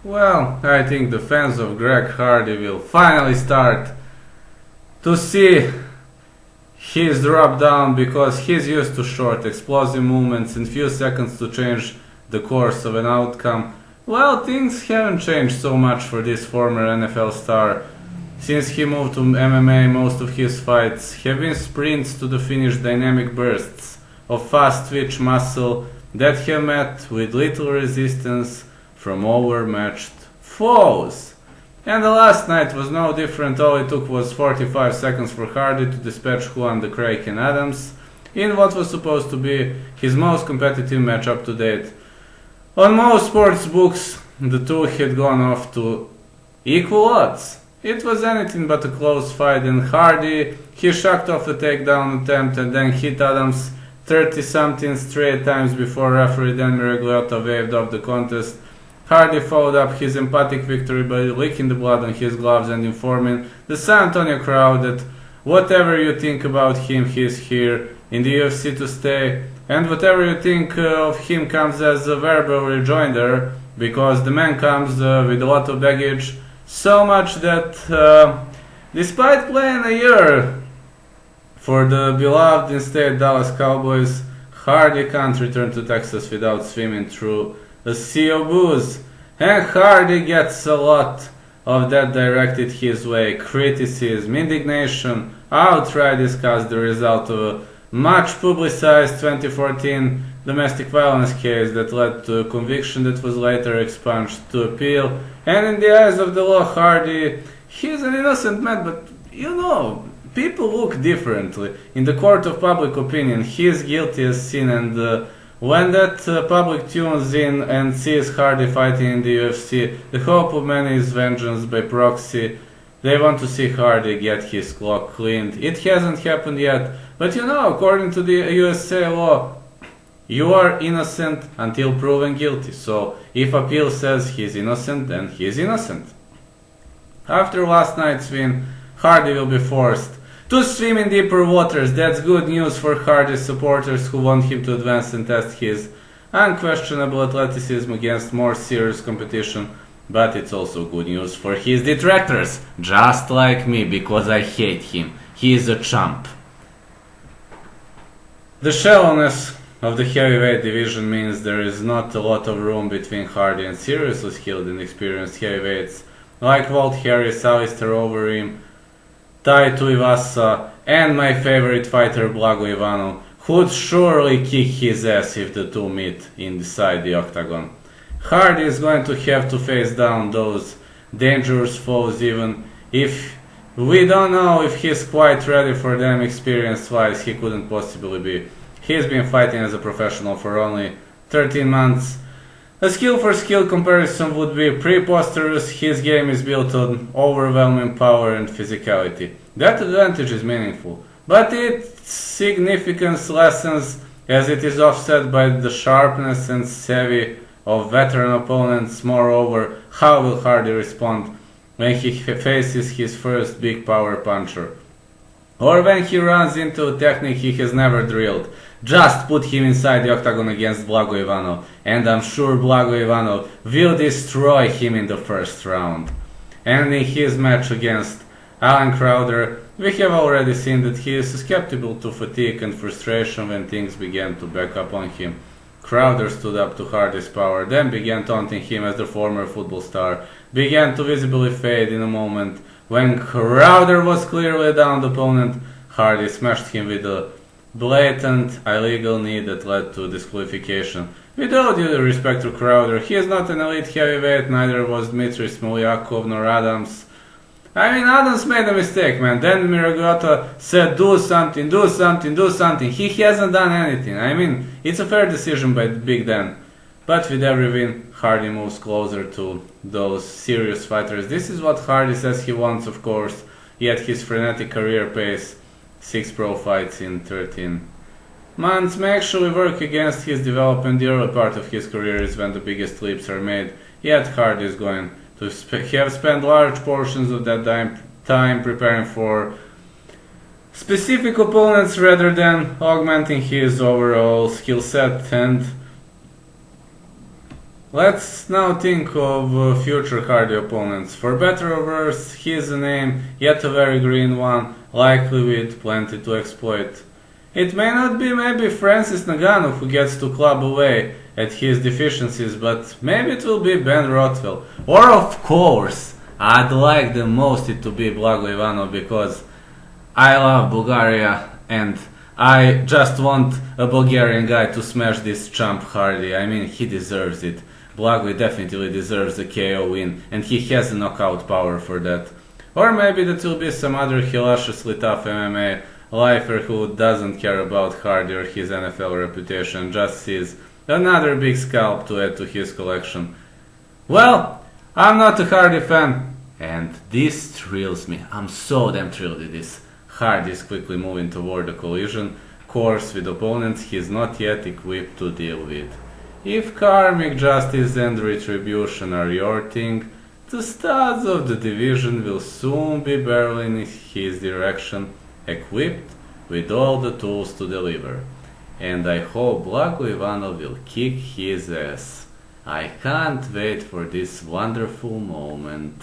Well, I think the fans of Greg Hardy will finally start to see his drop down because he's used to short, explosive movements in few seconds to change the course of an outcome. Well, things haven't changed so much for this former NFL star. Since he moved to MMA, most of his fights have been sprints to the finish, dynamic bursts of fast twitch muscle that have met with little resistance from overmatched foes. And the last night was no different. All it took was 45 seconds for Hardy to dispatch Juan the Kraken Adams in what was supposed to be his most competitive matchup to date. On most sports books, the two had gone off to equal odds. It was anything but a close fight, and Hardy, he shocked off the takedown attempt and then hit Adams 30-something straight times before referee Dan Miragliotta waved off the contest. Hardy followed up his emphatic victory by licking the blood on his gloves and informing the San Antonio crowd that whatever you think about him, he's here in the UFC to stay, and whatever you think of him comes as a verbal rejoinder, because the man comes with a lot of baggage, so much that despite playing a year for the beloved in-state Dallas Cowboys, Hardy can't return to Texas without swimming through a sea of booze. And Hardy gets a lot of that directed his way: criticism, indignation, outright discussed the result of a much publicized 2014 domestic violence case that led to a conviction that was later expunged to appeal. And in the eyes of the law, Hardy, he's an innocent man, but people look differently. In the court of public opinion, he is guilty as sin, and when that public tunes in and sees Hardy fighting in the UFC, the hope of many is vengeance by proxy. They want to see Hardy get his clock cleaned. It hasn't happened yet, but according to the USA law, you are innocent until proven guilty. So if appeal says he's innocent, then he's innocent. After last night's win, Hardy will be forced to swim in deeper waters. That's good news for Hardy's supporters who want him to advance and test his unquestionable athleticism against more serious competition. But it's also good news for his detractors, just like me, because I hate him. He is a chump. The shallowness of the heavyweight division means there is not a lot of room between Hardy and seriously skilled and experienced heavyweights like Walt Harris, Alistair Overeem, Tai Tuivasa, and my favorite fighter Blago Ivanov, who'd surely kick his ass if the two meet inside the octagon. Hardy is going to have to face down those dangerous foes, even if we don't know if he's quite ready for them. Experience-wise, he couldn't possibly be. He's been fighting as a professional for only 13 months. A skill-for-skill comparison would be preposterous. His game is built on overwhelming power and physicality. That advantage is meaningful, but its significance lessens as it is offset by the sharpness and savvy of veteran opponents. Moreover, how will Hardy respond when he faces his first big power puncher? Or when he runs into a technique he has never drilled? Just put him inside the octagon against Blago Ivanov, and I'm sure Blago Ivanov will destroy him in the first round. And in his match against Alan Crowder, we have already seen that he is susceptible to fatigue and frustration when things began to back up on him. Crowder stood up to Hardy's power, then began taunting him as the former football star began to visibly fade. In a moment when Crowder was clearly a downed opponent, Hardy smashed him with a blatant illegal knee that led to disqualification. With all due respect to Crowder, he is not an elite heavyweight, neither was Dmitry Smolyakov nor Adams. Adams made a mistake, man. Then Miragliotta said, do something, do something, do something. He hasn't done anything. It's a fair decision by Big Dan. But with every win, Hardy moves closer to those serious fighters. This is what Hardy says he wants, of course, yet his frenetic career pace, 6 pro fights in 13 months, may actually work against his development. The early part of his career is when the biggest leaps are made, yet Hardy is going to have spent large portions of that time preparing for specific opponents rather than augmenting his overall skill set. And Let's now think of future Hardy opponents. For better or worse, he is a name, yet a very green one, likely with plenty to exploit. It may not be maybe Francis Ngannou who gets to club away at his deficiencies, but maybe it will be Ben Rothwell. Or of course, I'd like the most it to be Blago Ivanov because I love Bulgaria and I just want a Bulgarian guy to smash this champ Hardy. I mean, he deserves it. Blago definitely deserves a KO win, and he has a knockout power for that. Or maybe that will be some other hilariously tough MMA lifer who doesn't care about Hardy or his NFL reputation, just sees another big scalp to add to his collection. Well, I'm not a Hardy fan, and this thrills me. I'm so damn thrilled with this. Hardy is quickly moving toward a collision course with opponents he's not yet equipped to deal with. If karmic justice and retribution are your thing, the stars of the division will soon be barreling in his direction, equipped with all the tools to deliver. And I hope Blago Ivanov will kick his ass. I can't wait for this wonderful moment.